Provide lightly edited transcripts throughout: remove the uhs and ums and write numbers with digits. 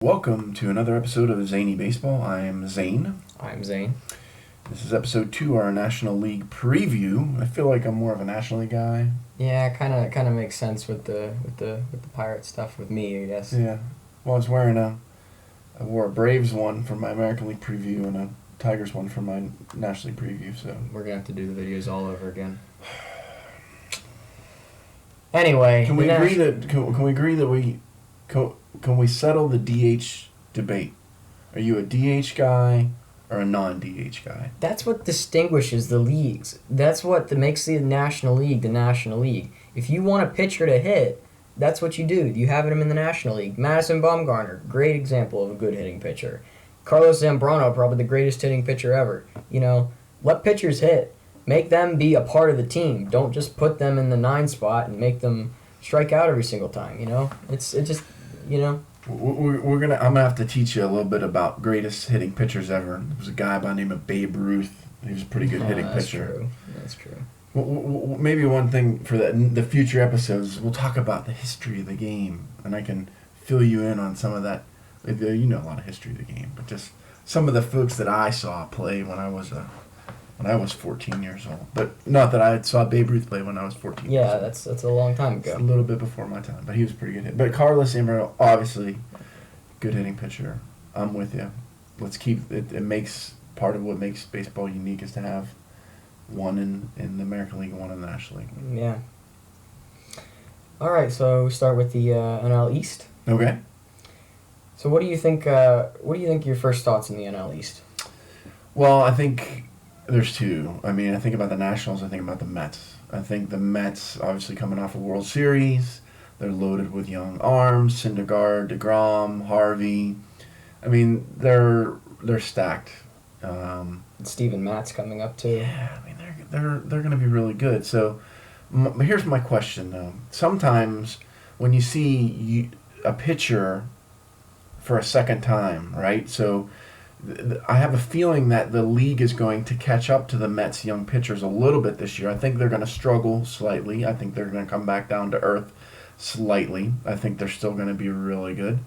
Welcome to another episode of Zany Baseball. I'm Zane. I'm Zane. This is episode 2, our National League preview. I feel like I'm more of a National League guy. Yeah, kind of makes sense with the pirate stuff with me, I guess. Yeah. Well, I wore a Braves one for my American League preview and a Tigers one for my National League preview. So we're gonna have to do the videos all over again. Anyway, can we agree that can we settle the DH debate? Are you a DH guy or a non-DH guy? That's what distinguishes the leagues. That's what makes the National League the National League. If you want a pitcher to hit, that's what you do. You have him in the National League. Madison Bumgarner, great example of a good hitting pitcher. Carlos Zambrano, probably the greatest hitting pitcher ever. Let pitchers hit. Make them be a part of the team. Don't just put them in the 9 spot and make them strike out every single time. I'm gonna have to teach you a little bit about greatest hitting pitchers ever. There was a guy by the name of Babe Ruth. He was a pretty good hitting pitcher. That's true. Maybe one thing for the future episodes, we'll talk about the history of the game, and I can fill you in on some of that. You know a lot of history of the game, but just some of the folks that I saw play when I was 14 years old. But not that I saw Babe Ruth play when I was 14 years old. Yeah, that's a long time ago. It's a little bit before my time, but he was a pretty good hit. But Carlos Zambrano, obviously, good hitting pitcher. I'm with you. Let's keep it. It makes part of what makes baseball unique is to have one in the American League and one in the National League. Yeah. All right, so we start with the NL East. Okay. So what do you think? What do you think your first thoughts in the NL East? Well, I think there's two. I mean, I think about the Nationals. I think about the Mets. I think the Mets, obviously coming off a World Series, they're loaded with young arms: Syndergaard, DeGrom, Harvey. I mean, they're stacked. Steven Matz coming up too. Yeah, I mean they're going to be really good. So here's my question though. Sometimes when you see a pitcher for a second time, right? So I have a feeling that the league is going to catch up to the Mets' young pitchers a little bit this year. I think they're going to struggle slightly. I think they're going to come back down to earth slightly. I think they're still going to be really good.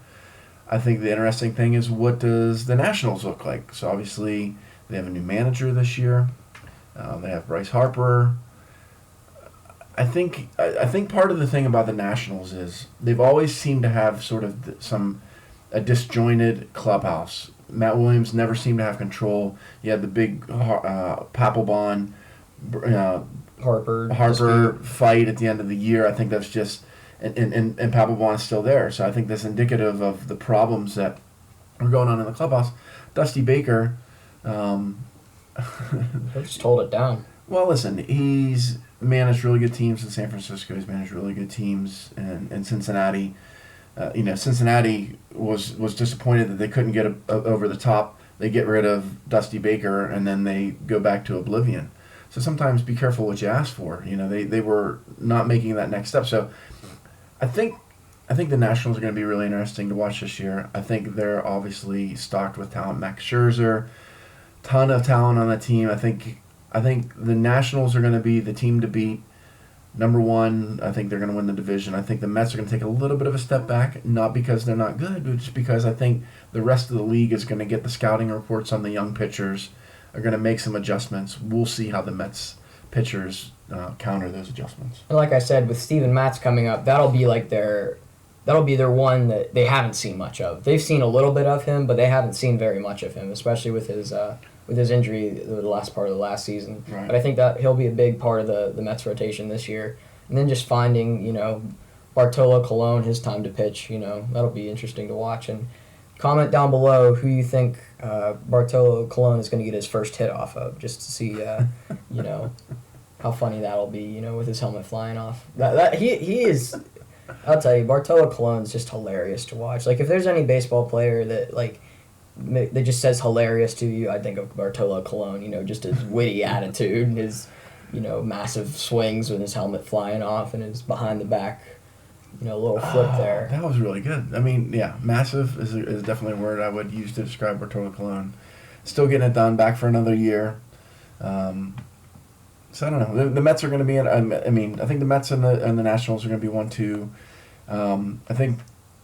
I think the interesting thing is, what does the Nationals look like? So obviously they have a new manager this year. They have Bryce Harper. I think part of the thing about the Nationals is they've always seemed to have sort of a disjointed clubhouse. Matt Williams never seemed to have control. You had the big Papelbon Harper fight at the end of the year. I think that's just and Papelbon is still there. So I think that's indicative of the problems that were going on in the clubhouse. Dusty Baker. They just hold it down. Well, listen, he's managed really good teams in San Francisco. He's managed really good teams in Cincinnati. Cincinnati was disappointed that they couldn't get over the top. They get rid of Dusty Baker, and then they go back to oblivion. So sometimes be careful what you ask for. They were not making that next step. So I think the Nationals are going to be really interesting to watch this year. I think they're obviously stocked with talent. Max Scherzer, ton of talent on the team. I think the Nationals are going to be the team to beat. Number one, I think they're going to win the division. I think the Mets are going to take a little bit of a step back, not because they're not good, but just because I think the rest of the league is going to get the scouting reports on the young pitchers, are going to make some adjustments. We'll see how the Mets pitchers counter those adjustments. And like I said, with Steven Matz coming up, that'll be their one that they haven't seen much of. They've seen a little bit of him, but they haven't seen very much of him, especially with his injury the last part of the last season. Right. But I think that he'll be a big part of the Mets rotation this year. And then just finding, Bartolo Colon, his time to pitch, that'll be interesting to watch. And comment down below who you think Bartolo Colon is going to get his first hit off of, just to see, how funny that'll be, with his helmet flying off. He is, I'll tell you, Bartolo Colon's just hilarious to watch. Like, if there's any baseball player that just says hilarious to you, I think of Bartolo Colon, just his witty attitude, his, massive swings with his helmet flying off and his behind the back, little flip there. That was really good. I mean, yeah, massive is definitely a word I would use to describe Bartolo Colon. Still getting it done, back for another year. So I don't know. The Mets are going to be I think the Mets and the Nationals are going to be 1-2. I think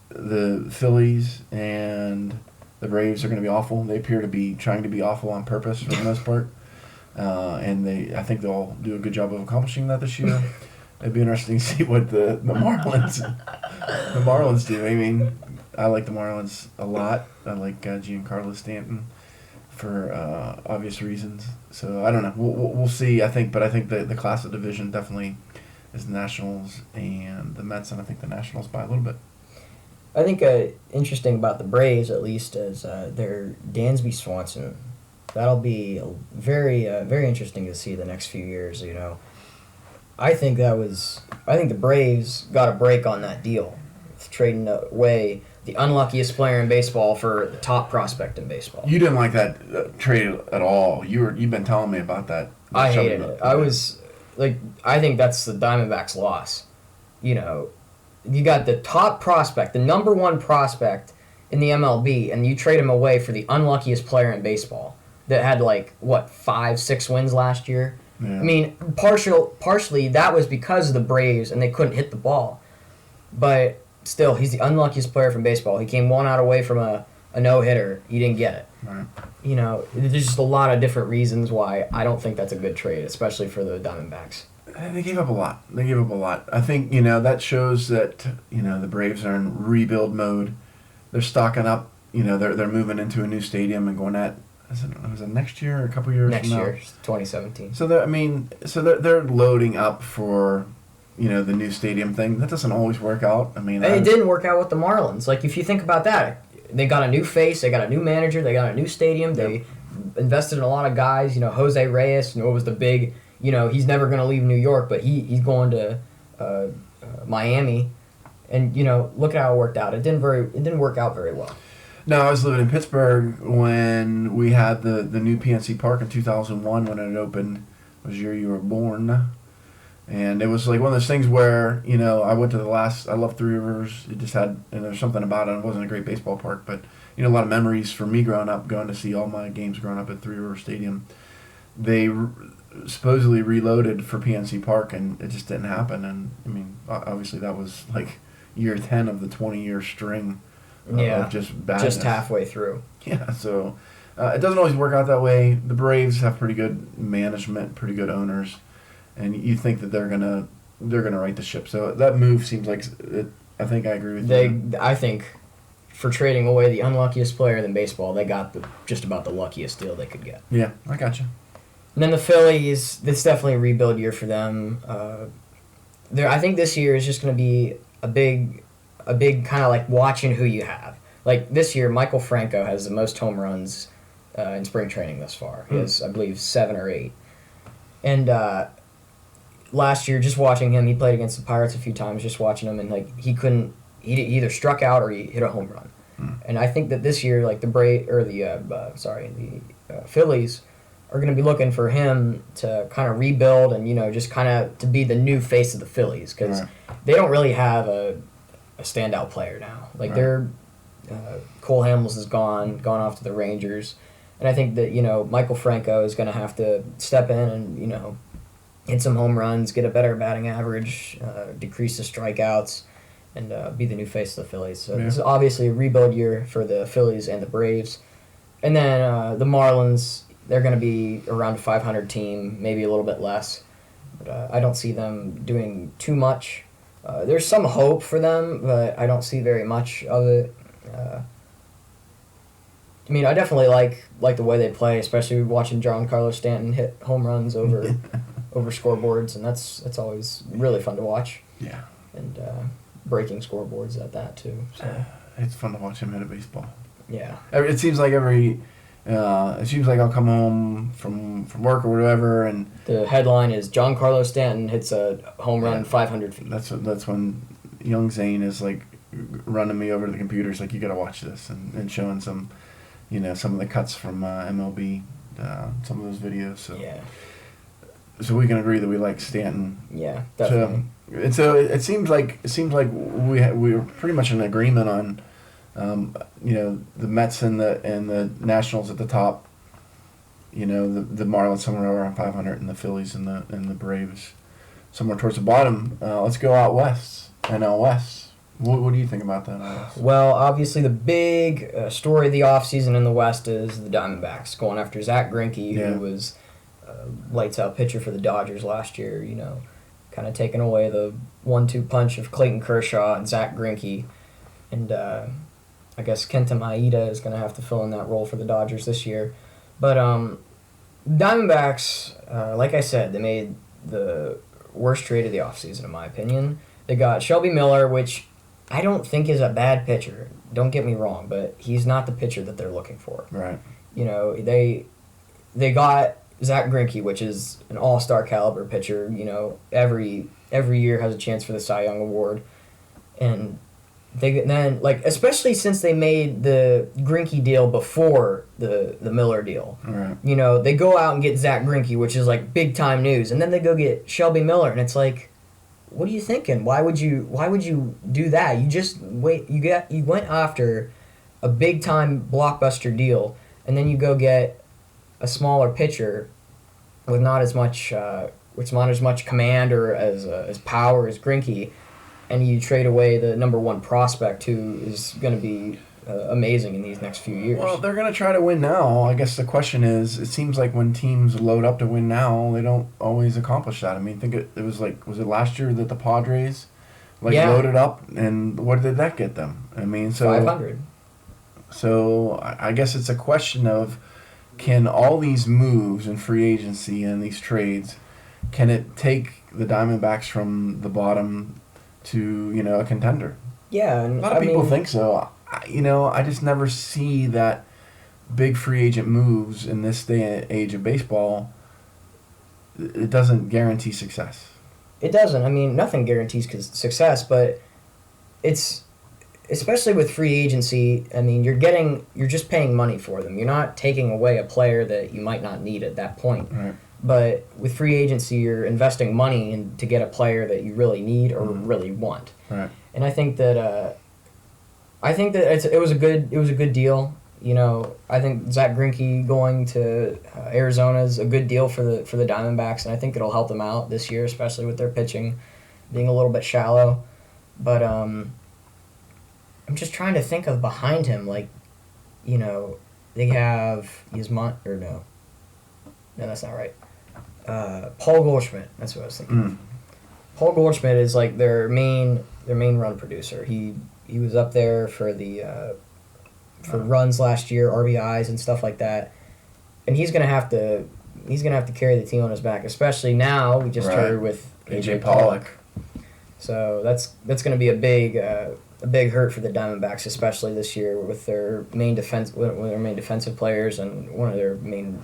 the Phillies and the Braves are going to be awful. They appear to be trying to be awful on purpose for the most part, and I think they'll do a good job of accomplishing that this year. It'd be interesting to see what the Marlins do. I mean, I like the Marlins a lot. I like Giancarlo Stanton for obvious reasons. So I don't know. We'll see. I think the Classic division definitely is the Nationals and the Mets, and I think the Nationals by a little bit. I think interesting about the Braves, at least, is their Dansby Swanson. That'll be very interesting to see the next few years. You know, I think the Braves got a break on that deal, trading away the unluckiest player in baseball for the top prospect in baseball. You didn't like that trade at all. You've been telling me about that. I hated it. I think that's the Diamondbacks' loss. You know, you got the top prospect, the number one prospect in the MLB, and you trade him away for the unluckiest player in baseball that had 5-6 wins last year. Yeah. I mean, partially that was because of the Braves and they couldn't hit the ball, but still, he's the unluckiest player from baseball. He came 1 out away from a no-hitter. He didn't get it. Right. You know, there's just a lot of different reasons why I don't think that's a good trade, especially for the Diamondbacks. They gave up a lot. I think, that shows that, the Braves are in rebuild mode. They're stocking up. They're moving into a new stadium and going was it next year or a couple years Next from now? year, 2017. So they're loading up for, the new stadium thing. That doesn't always work out. I mean, it didn't work out with the Marlins. Like, if you think about that, they got a new face, they got a new manager, they got a new stadium, they invested in a lot of guys. Jose Reyes, was the big, he's never going to leave New York, but he's going to Miami. And, look at how it worked out. It didn't work out very well. No, I was living in Pittsburgh when we had the new PNC Park in 2001 when it opened. It was the year you were born. And it was like one of those things where, I went to I love Three Rivers. It just had, and there's something about it. It wasn't a great baseball park, but, a lot of memories for me growing up, going to see all my games growing up at Three Rivers Stadium. They supposedly reloaded for PNC Park, and it just didn't happen. And, I mean, obviously that was like year 10 of the 20-year string of just badness. Just halfway through. Yeah, so it doesn't always work out that way. The Braves have pretty good management, pretty good owners. And you think that they're gonna right the ship. So that move seems like I think I agree with you. I think for trading away the unluckiest player in baseball, they got just about the luckiest deal they could get. Yeah, I got you. And then the Phillies, it's definitely a rebuild year for them. I think this year is just going to be a big kind of like watching who you have. Like this year, Michael Franco has the most home runs in spring training thus far. He has, I believe, 7 or 8. And last year, just watching him, he played against the Pirates a few times, just watching him, and he either struck out or he hit a home run. And I think that this year, like the Phillies are going to be looking for him to kind of rebuild and just kind of to be the new face of the Phillies, because they don't really have a standout player now. Like they're Cole Hamels is gone off to the Rangers, and I think that Michael Franco is going to have to step in and hit some home runs, get a better batting average, decrease the strikeouts, and be the new face of the Phillies. So this is obviously a rebuild year for the Phillies and the Braves. And then the Marlins, they're going to be around a 500 team, maybe a little bit less. But I don't see them doing too much. There's some hope for them, but I don't see very much of it. I mean, I definitely like the way they play, especially watching Giancarlo Stanton hit home runs over scoreboards, and that's always really fun to watch. Yeah. And breaking scoreboards at that too. So it's fun to watch him hit a baseball. Yeah. It seems like I'll come home from work or whatever, and the headline is Giancarlo Stanton hits a home run 500 feet. That's when young Zane is like running me over to the computer. It's like, you got to watch this, and showing some, some of the cuts from MLB, some of those videos. So yeah. So we can agree that we like Stanton. Yeah, definitely. So it seems like we're pretty much in agreement on, the Mets and the Nationals at the top. The Marlins somewhere around 500, and the Phillies and the Braves somewhere towards the bottom. Let's go out west, NL West. What do you think about that, Alex? Well, obviously the big story of the offseason in the West is the Diamondbacks going after Zach Greinke, Yeah. who was lights out pitcher for the Dodgers last year. You know, kind of taking away the 1-2 punch of Clayton Kershaw and Zach Greinke, and I guess Kenta Maeda is going to have to fill in that role for the Dodgers this year. But Diamondbacks, like I said, they made the worst trade of the offseason, in my opinion. They got Shelby Miller, which I don't think is a bad pitcher. Don't get me wrong, but he's not the pitcher that they're looking for. Right. You know, they got Zach Greinke, which is an all-star caliber pitcher. You know, every year has a chance for the Cy Young Award, and they then especially since they made the Greinke deal before the Miller deal. Right. You know, they go out and get Zach Greinke, which is like big time news, and then they go get Shelby Miller, and it's like, what are you thinking? Why would you do that? You just wait. You went after a big time blockbuster deal, and then you go get a smaller pitcher with not as much command or as power as Greinke, and you trade away the number one prospect who is going to be amazing in these next few years. Well, they're going to try to win now. I guess the question is, it seems like when teams load up to win now, they don't always accomplish that. I mean, think it was was it last year that the Padres loaded up, and what did that get them? I mean, so 500. So I guess it's a question of, can all these moves in free agency and these trades, can it take the Diamondbacks from the bottom to a contender? Yeah, and A lot of people think so. I just never see that big free agent moves in this day and age of baseball. It doesn't guarantee success. It doesn't. I mean, nothing guarantees success, but it's especially with free agency. I mean, you're just paying money for them. You're not taking away a player that you might not need at that point. Right. But with free agency, you're investing money to get a player that you really need or really want. Right. And I think that it was a good deal. You know, I think Zach Greinke going to Arizona is a good deal for the Diamondbacks, and I think it'll help them out this year, especially with their pitching being a little bit shallow. But I'm just trying to think of behind him, they have no, that's not right. Paul Goldschmidt, that's what I was thinking. Paul Goldschmidt is their main run producer. He was up there for the for runs last year, RBIs and stuff like that, and he's gonna have to carry the team on his back, especially now. We just heard with AJ Pollock, so that's gonna be a big hurt for the Diamondbacks, especially this year with their main defensive players and one of their main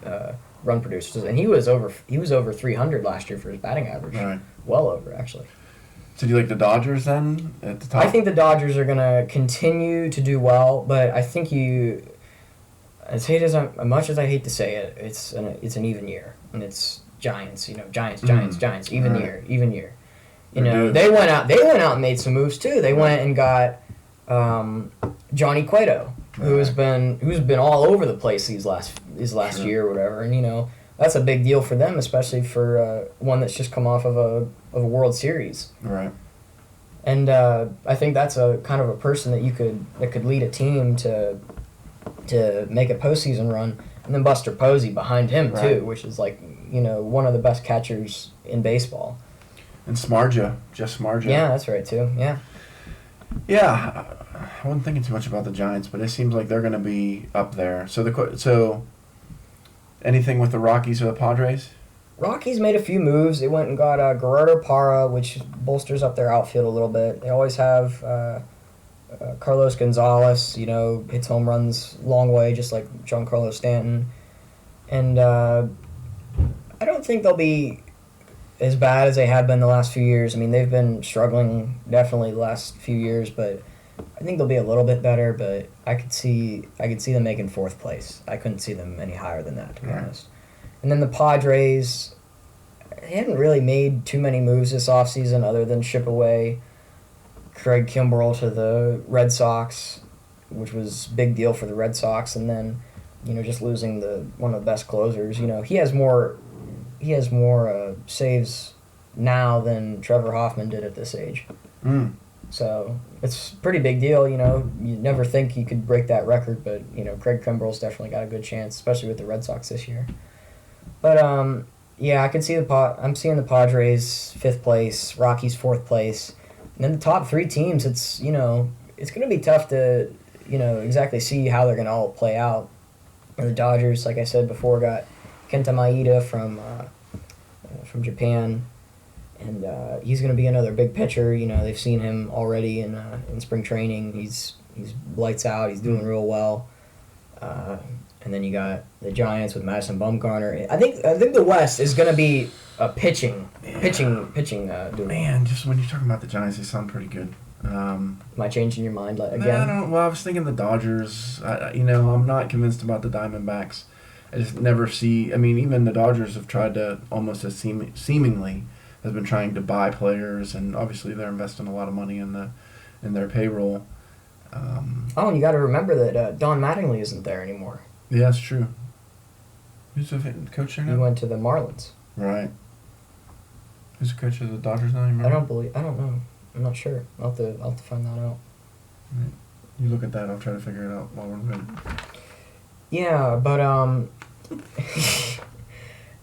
run producers, and he was over 300 last year for his batting average, Right. well over actually. So do you like the Dodgers then at the top? I think the Dodgers are going to continue to do well, but I think as much as I hate to say it, it's an even year, and it's Giants, Giants, even year. You know, they went out and made some moves too. They went and got Johnny Cueto, who's been all over the place these last year or whatever, and that's a big deal for them, especially for one that's just come off of a World Series. Right. And I think that's a kind of a person that could lead a team to make a postseason run, and then Buster Posey behind him too, which is one of the best catchers in baseball. And Jeff Smarja. Yeah, that's right too. Yeah. Yeah, I wasn't thinking too much about the Giants, but it seems like they're going to be up there. So anything with the Rockies or the Padres? Rockies made a few moves. They went and got Gerardo Parra, which bolsters up their outfield a little bit. They always have Carlos Gonzalez, hits home runs long way, just like Giancarlo Stanton. And I don't think they'll be as bad as they have been the last few years. I mean, they've been struggling definitely the last few years, but I think they'll be a little bit better. But I could see them making fourth place. I couldn't see them any higher than that, to be honest. And then the Padres, they hadn't really made too many moves this offseason other than ship away Craig Kimbrell to the Red Sox, which was a big deal for the Red Sox, and then just losing one of the best closers. He has more saves now than Trevor Hoffman did at this age. So it's a pretty big deal. You never think you could break that record, but Craig Kimbrell's definitely got a good chance, especially with the Red Sox this year. But yeah, I can see I'm seeing the Padres 5th place, Rockies 4th place, and then the top 3 teams. It's it's going to be tough to exactly see how they're going to all play out. The Dodgers, like I said before, got Kenta Maeda from Japan, and he's going to be another big pitcher. They've seen him already in spring training. He's lights out. He's doing real well. And then you got the Giants with Madison Bumgarner. I think the West is going to be a pitching duel. Man, just when you're talking about the Giants, they sound pretty good. Am I changing your mind again? I was thinking the Dodgers. I'm not convinced about the Diamondbacks. I just never see. I mean, even the Dodgers have tried to almost as seemingly has been trying to buy players, and obviously they're investing a lot of money in their payroll. And you got to remember that Don Mattingly isn't there anymore. Yeah, that's true. Who's the coach there now? He went to the Marlins. Right. Who's the coach of the Dodgers now? I don't know. I'm not sure. I'll have to find that out. Right. You look at that. I'll try to figure it out while we're good. Yeah, but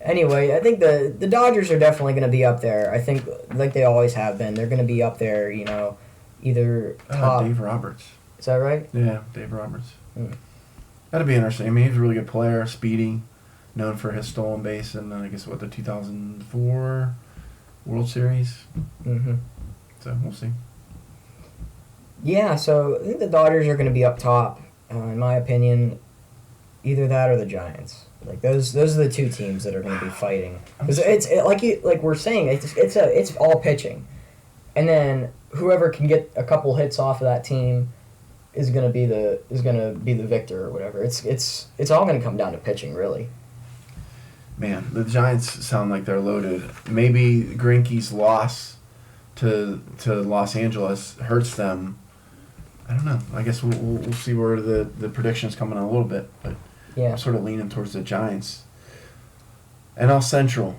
anyway, I think the Dodgers are definitely going to be up there. I think like they always have been. They're going to be up there. Either top. Dave Roberts. Is that right? Yeah, Dave Roberts. That'd be interesting. I mean, he's a really good player, speedy, known for his stolen base, and then I guess the 2004 World Series. Mm-hmm. So we'll see. Yeah, so I think the Dodgers are going to be up top, in my opinion. Either that or the Giants. Like those are the 2 teams that are going to be fighting. Because like we're saying, it's all pitching, and then whoever can get a couple hits off of that team is going to be the victor or whatever. It's all going to come down to pitching, really. Man, the Giants sound like they're loaded. Maybe Greinke's loss to Los Angeles hurts them. I don't know. I guess we'll see where the predictions come in a little bit, but yeah, I'm sort of leaning towards the Giants. NL Central.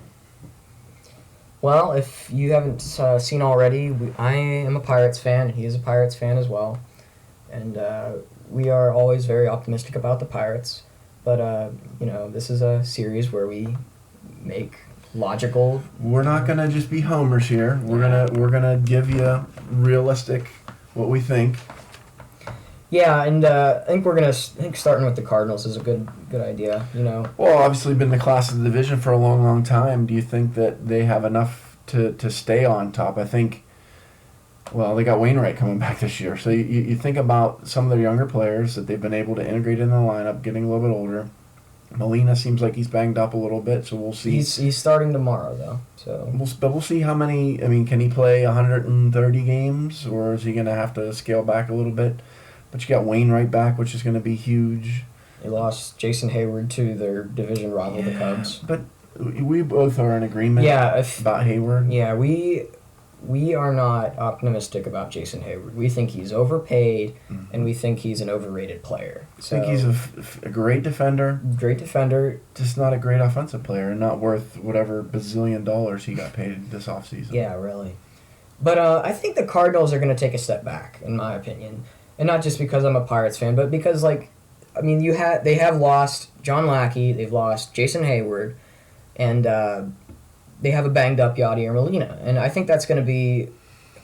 Well, if you haven't seen already, I am a Pirates fan. He is a Pirates fan as well. And we are always very optimistic about the Pirates. But, this is a series where we make logical... We're not going to just be homers here. We're gonna give you realistic what we think. Yeah, and I think we're going to... starting with the Cardinals is a good idea, Well, obviously been the class of the division for a long, long time. Do you think that they have enough to stay on top? I think... Well, they got Wainwright coming back this year. So you think about some of their younger players that they've been able to integrate in the lineup, getting a little bit older. Molina seems like he's banged up a little bit, so we'll see. He's starting tomorrow, though. So we'll see how many. I mean, can he play 130 games, or is he going to have to scale back a little bit? But you got Wainwright back, which is going to be huge. They lost Jason Hayward to their division rival, the Cubs. But we both are in agreement about Hayward. Yeah, we are not optimistic about Jason Hayward. We think he's overpaid, and we think he's an overrated player. I think he's a great defender. Great defender. Just not a great offensive player, and not worth whatever bazillion dollars he got paid this offseason. Yeah, really. But I think the Cardinals are going to take a step back, in my opinion. And not just because I'm a Pirates fan, but because, they have lost John Lackey, they've lost Jason Hayward, and... they have a banged-up Yadier Molina, and I think that's going to be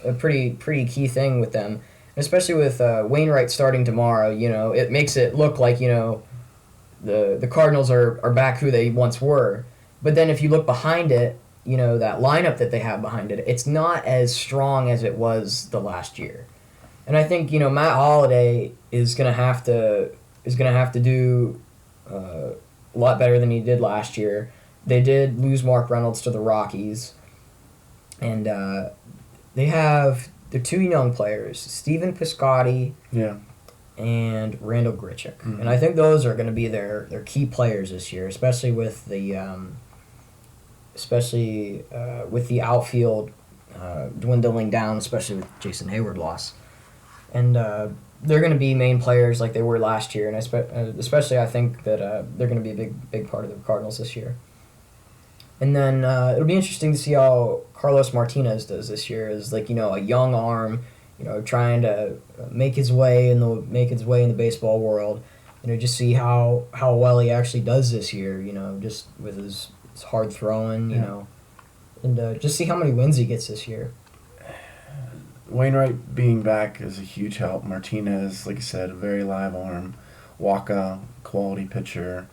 a pretty key thing with them, especially with Wainwright starting tomorrow. It makes it look like the Cardinals are back who they once were, but then if you look behind it, that lineup that they have behind it, it's not as strong as it was the last year, and I think Matt Holliday is going to have to do a lot better than he did last year. They did lose Mark Reynolds to the Rockies, and they're 2 young players, Steven Piscotty and Randall Grichuk. Mm-hmm. And I think those are going to be their key players this year, especially with the outfield dwindling down, especially with Jason Hayward loss. And they're going to be main players like they were last year, and especially I think that they're going to be a big part of the Cardinals this year. And then it'll be interesting to see how Carlos Martinez does this year as a young arm. trying to make his way in the baseball world. Just see how well he actually does this year. Just with his hard throwing. And just see how many wins he gets this year. Wainwright being back is a huge help. Martinez, like I said, a very live arm. Waka, quality pitcher.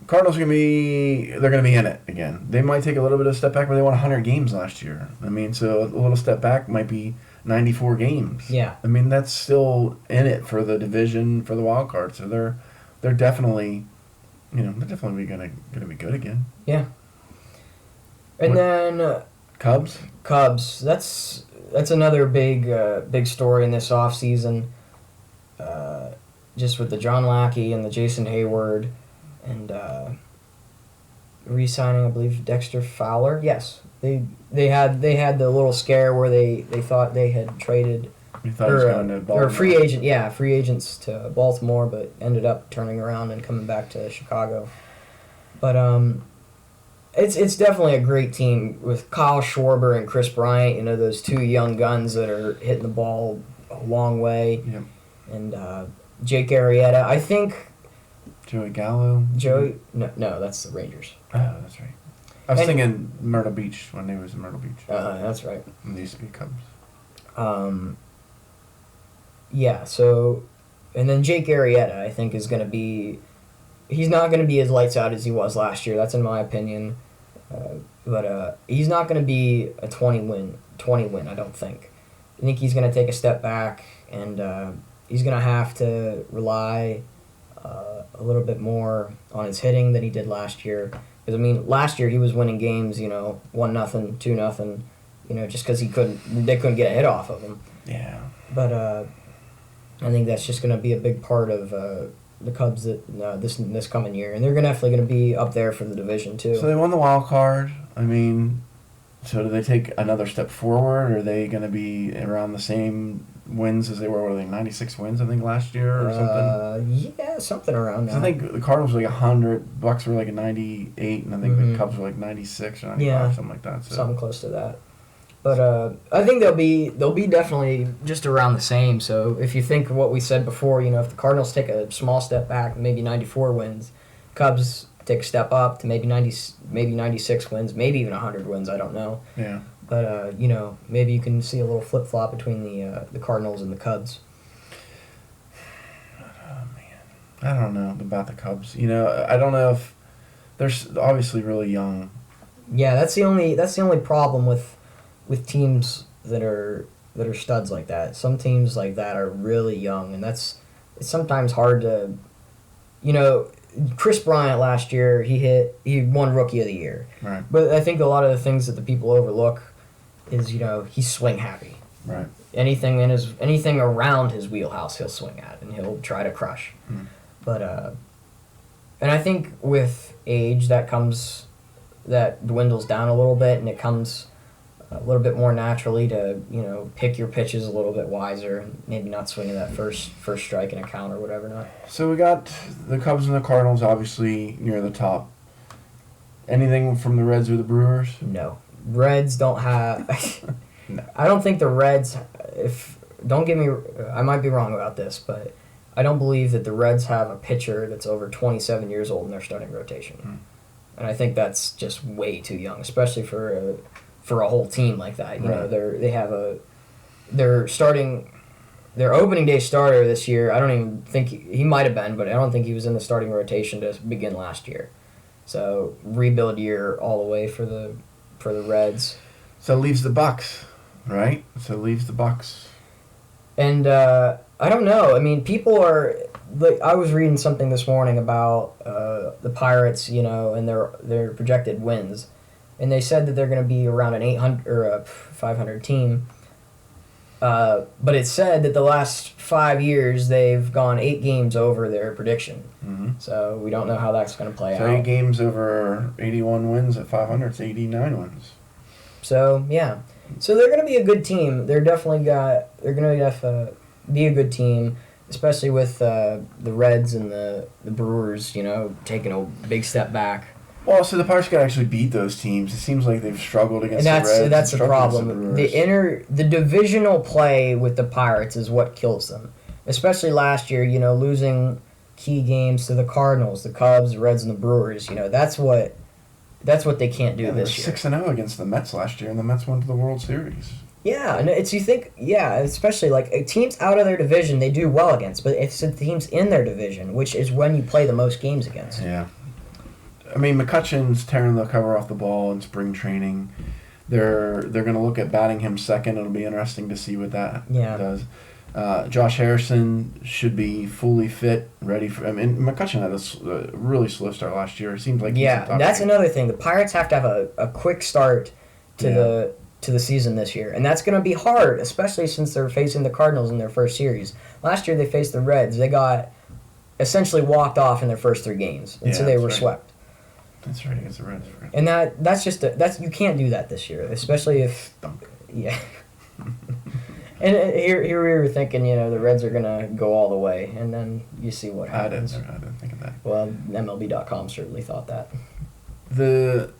Cardinals they're gonna be in it again. They might take a little bit of a step back, but they won 100 games last year. I mean, so a little step back might be 94 games. Yeah. I mean, that's still in it for the division, for the wild card. So they're definitely, they're definitely gonna be good again. Yeah. And then Cubs. That's another big story in this offseason. Just with the John Lackey and the Jason Hayward, and re-signing, I believe, Dexter Fowler. Yes, they had the little scare where they thought they had traded You thought he was going to Baltimore. or free agents to Baltimore, but ended up turning around and coming back to Chicago. But it's definitely a great team with Kyle Schwarber and Chris Bryant. Those two young guns that are hitting the ball a long way. Yep. And Jake Arrieta, I think. Joey Gallo. No, that's the Rangers. Oh, that's right. I was thinking Myrtle Beach when they was in Myrtle Beach. That's right. And they used to be Cubs. Yeah, so, and then Jake Arrieta, I think, is going to be, he's not going to be as lights out as he was last year. That's in my opinion. But he's not going to be a 20 win, I don't think. I think he's going to take a step back, and he's going to have to rely a little bit more on his hitting than he did last year. Because, last year he was winning games, 1-0, 2-0, just because they couldn't get a hit off of him. Yeah. But I think that's just going to be a big part of the Cubs this coming year, and they're definitely going to be up there for the division too. So they won the wild card. So do they take another step forward? Or are they going to be around the same wins as they were? What are they, 96 wins, I think, last year or something? Yeah, something around that. I think the Cardinals were like 100, Bucks were like a 98, and I think the Cubs were like 96 or 95, something like that. So. Something close to that. But I think they'll be definitely just around the same. So if you think of what we said before, if the Cardinals take a small step back, maybe 94 wins, Cubs take a step up to maybe 96 wins, maybe even 100 wins. I don't know. Yeah. But maybe you can see a little flip flop between the Cardinals and the Cubs. Oh man, I don't know about the Cubs. I don't know if they're obviously really young. Yeah, that's the only problem with teams that are studs like that. Some teams like that are really young, and it's sometimes hard to, Chris Bryant last year, he won Rookie of the Year. Right. But I think a lot of the things that the people overlook is, he's swing happy. Right. Anything around his wheelhouse he'll swing at and he'll try to crush. Mm. But and I think with age that dwindles down a little bit, and it comes a little bit more naturally to pick your pitches a little bit wiser and maybe not swing at that first strike in a count or whatever not. So we got the Cubs and the Cardinals obviously near the top. Anything from the Reds or the Brewers? No. Reds don't have No. I don't think the Reds, I might be wrong about this, but I don't believe that the Reds have a pitcher that's over 27 years old in their starting rotation. Mm. And I think that's just way too young, especially for a whole team like that. Their opening day starter this year, I don't even think he might have been, but I don't think he was in the starting rotation to begin last year. So rebuild year all the way for the Reds. So it leaves the Bucks, right? And I don't know. People are like, I was reading something this morning about the Pirates, and their projected wins, and they said that they're going to be around an 800 or a 500 team. But it said that the last 5 years they've gone 8 games over their prediction. Mm-hmm. So we don't know how that's going to play out. So 8 games over 81 wins at 500, it's 89 wins. So yeah, so they're going to be a good team. They're going to be a good team, especially with the Reds and the Brewers, taking a big step back. Well, so the Pirates got to actually beat those teams. It seems like they've struggled against And the Reds. that's the struggled against problem. the Brewers. The divisional play with the Pirates is what kills them. Especially last year, losing key games to the Cardinals, the Cubs, the Reds, and the Brewers. That's what they can't do this year. 6-0 against the Mets last year, and the Mets went to the World Series. Yeah, and especially like teams out of their division they do well against, but it's the teams in their division, which is when you play the most games against. Yeah. I mean, McCutcheon's tearing the cover off the ball in spring training. They're going to look at batting him second. It'll be interesting to see what that does. Josh Harrison should be fully fit, ready for. I mean, McCutcheon had a really slow start last year. It seems like that's another thing. The Pirates have to have a quick start to the season this year, and that's going to be hard, especially since they're facing the Cardinals in their first series. Last year they faced the Reds. They got essentially walked off in their first 3 games, and so they were swept. That's right, against the Reds. And that's you can't do that this year, especially if yeah. And here we were thinking, the Reds are gonna go all the way, and then you see what happens. I didn't think of that. Well, MLB.com certainly thought that. The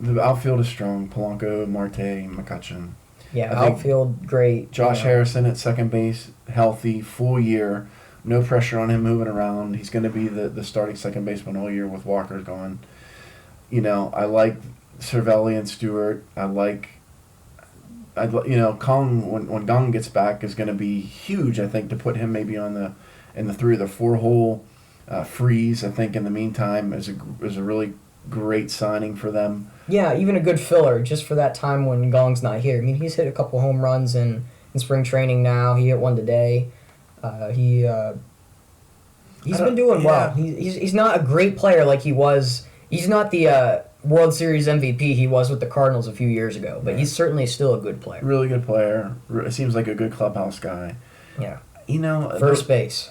outfield is strong. Polanco, Marte, McCutcheon. Yeah, outfield great. Josh Harrison at second base, healthy, full year. No pressure on him moving around. He's going to be the starting second baseman all year with Walker gone. I like Cervelli and Stewart. Kong when Gong gets back is going to be huge. I think to put him maybe in the 3 or the 4 hole. Freeze, I think in the meantime is a really great signing for them. Yeah, even a good filler just for that time when Gong's not here. I mean, he's hit a couple home runs in spring training now. He hit one today. He's been doing well. He's not a great player like he was. He's not the World Series MVP he was with the Cardinals a few years ago, but he's certainly still a good player. Really good player. Seems like a good clubhouse guy. Yeah. First base.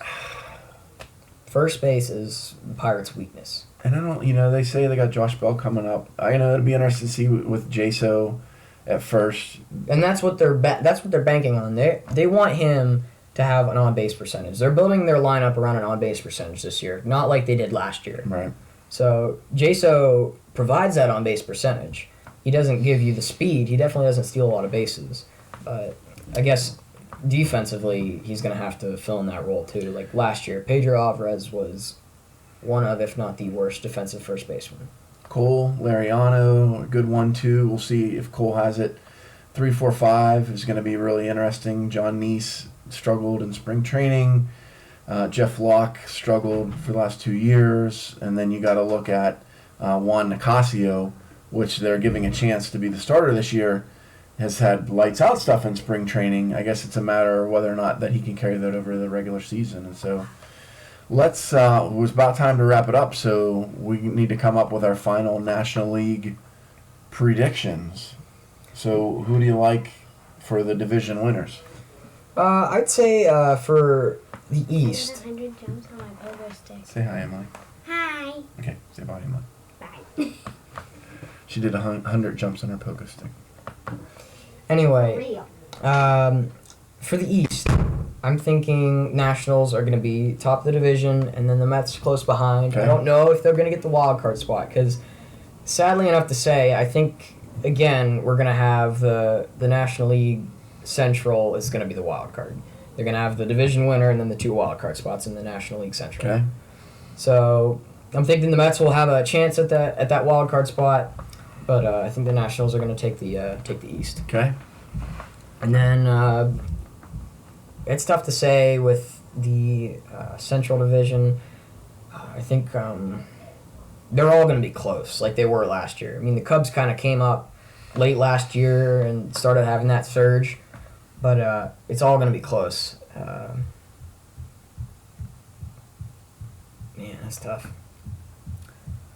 First base is the Pirates' weakness. And I don't, they say they got Josh Bell coming up. It'd be interesting to see with Jaso at first. And that's what they're banking on. They want him to have an on-base percentage. They're building their lineup around an on-base percentage this year, not like they did last year. Right. So Jaso provides that on-base percentage. He doesn't give you the speed. He definitely doesn't steal a lot of bases. But I guess defensively, he's going to have to fill in that role too. Like last year, Pedro Alvarez was one of, if not the worst, defensive first baseman. Cole, Lariano, a good one too. We'll see if Cole has it. 3, 4, 5 is going to be really interesting. John Neese struggled in spring training. Jeff Locke struggled for the last 2 years. And then you got to look at Juan Nicasio, which they're giving a chance to be the starter this year, has had lights out stuff in spring training. I guess it's a matter of whether or not that he can carry that over the regular season. And so it was about time to wrap it up, so we need to come up with our final National League predictions. So who do you like for the division winners? I'd say for the East. 100 jumps on my pogo stick. Say hi, Emily. Hi. Okay, say bye, Emily. Bye. She did 100 jumps on her pogo stick. Anyway, for the East, I'm thinking Nationals are going to be top of the division, and then the Mets close behind. Okay. I don't know if they're going to get the wild card spot because, sadly enough to say, I think again we're going to have the National League Central is going to be the wild card. They're going to have the division winner and then the 2 wild card spots in the National League Central. Okay. So I'm thinking the Mets will have a chance at that wild card spot, but I think the Nationals are going to take the East. Okay. And then it's tough to say with the Central Division. I think they're all going to be close, like they were last year. I mean, the Cubs kind of came up late last year and started having that surge, but it's all going to be close. Man, that's tough.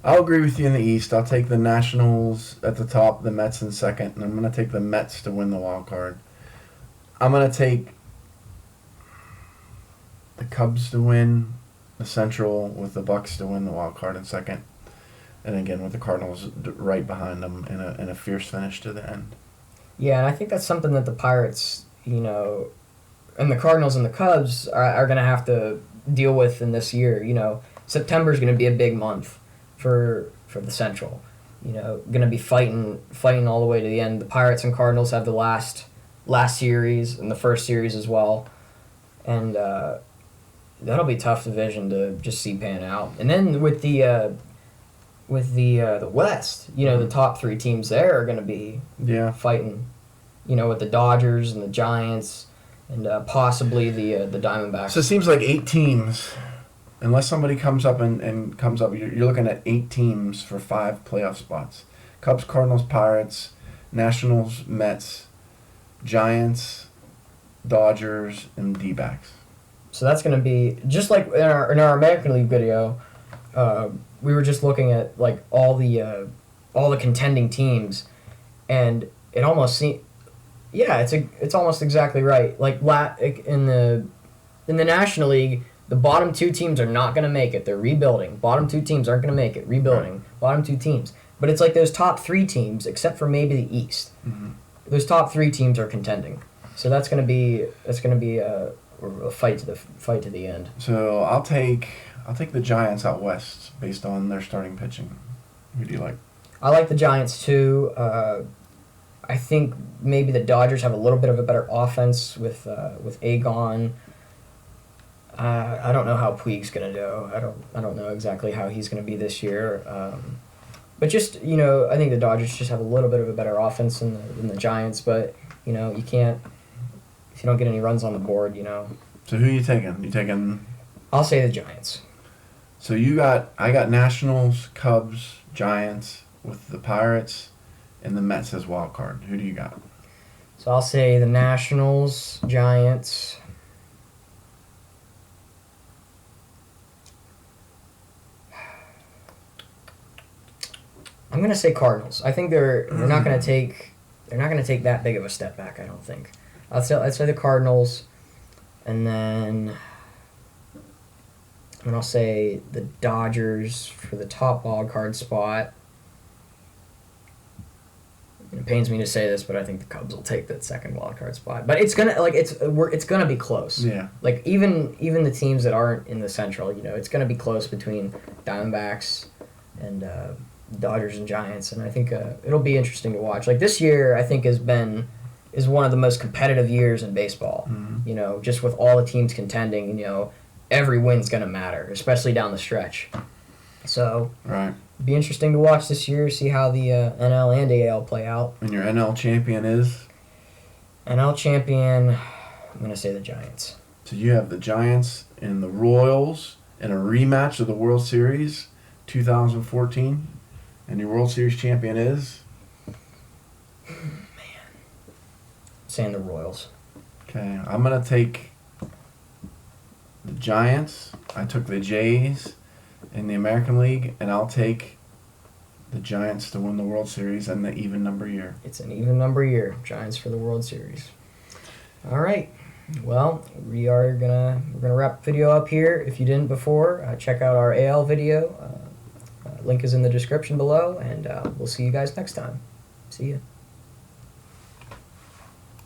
I'll agree with you in the East. I'll take the Nationals at the top, the Mets in second, and I'm going to take the Mets to win the wild card. I'm going to take the Cubs to win the Central with the Bucks to win the wild card in second. And again, with the Cardinals right behind them in a fierce finish to the end. Yeah, and I think that's something that the Pirates, and the Cardinals and the Cubs are going to have to deal with in this year. September is going to be a big month for for the Central. Going to be fighting all the way to the end. The Pirates and Cardinals have the last series and the first series as well, and that'll be a tough division to just see pan out. And then with the West, the top three teams there are going to be fighting. With the Dodgers and the Giants and possibly the Diamondbacks. So it seems like 8 teams. Unless somebody comes up and comes up, you're looking at 8 teams for 5 playoff spots. Cubs, Cardinals, Pirates, Nationals, Mets, Giants, Dodgers, and D-backs. So that's going to be just like in our American League video. We were just looking at like all the contending teams, and it almost seemed, it's almost exactly right. Like in the National League, the bottom 2 teams are not going to make it. They're rebuilding. Bottom 2 teams aren't going to make it. Rebuilding. Right. Bottom 2 teams. But it's like those top 3 teams, except for maybe the East. Mm-hmm. Those top 3 teams are contending. So that's going to be a fight to the end. So I'll take the Giants out west based on their starting pitching. Who do you like? I like the Giants too. I think maybe the Dodgers have a little bit of a better offense with Agon. I don't know how Puig's gonna do. I don't know exactly how he's gonna be this year. But just I think the Dodgers just have a little bit of a better offense than the Giants. But you can't if you don't get any runs on the board. So who are you taking? You taking? I'll say the Giants. So I got Nationals, Cubs, Giants with the Pirates, and the Mets as wild card. Who do you got? So I'll say the Nationals, Giants. I'm gonna say Cardinals. I think they're not gonna take that big of a step back. I don't think. I'd say the Cardinals, and then I'll say the Dodgers for the top wild card spot. It pains me to say this, but I think the Cubs will take that second wild card spot. But it's gonna be close. Yeah. Like even the teams that aren't in the Central, it's gonna be close between Diamondbacks and Dodgers and Giants, and I think it'll be interesting to watch. Like this year, I think is one of the most competitive years in baseball. Mm-hmm. Just with all the teams contending, every win's gonna matter, especially down the stretch. So right. Be interesting to watch this year, see how the NL and AL play out. And your NL champion is? NL champion, I'm going to say the Giants. So you have the Giants and the Royals in a rematch of the World Series 2014. And your World Series champion is? Man. Saying the Royals. Okay, I'm going to take the Giants. I took the Jays in the American League, and I'll take the Giants to win the World Series and the even number year. It's an even number year. Giants for the World Series. All right. Well, we're gonna wrap the video up here. If you didn't before, check out our AL video. Link is in the description below, and we'll see you guys next time. See ya.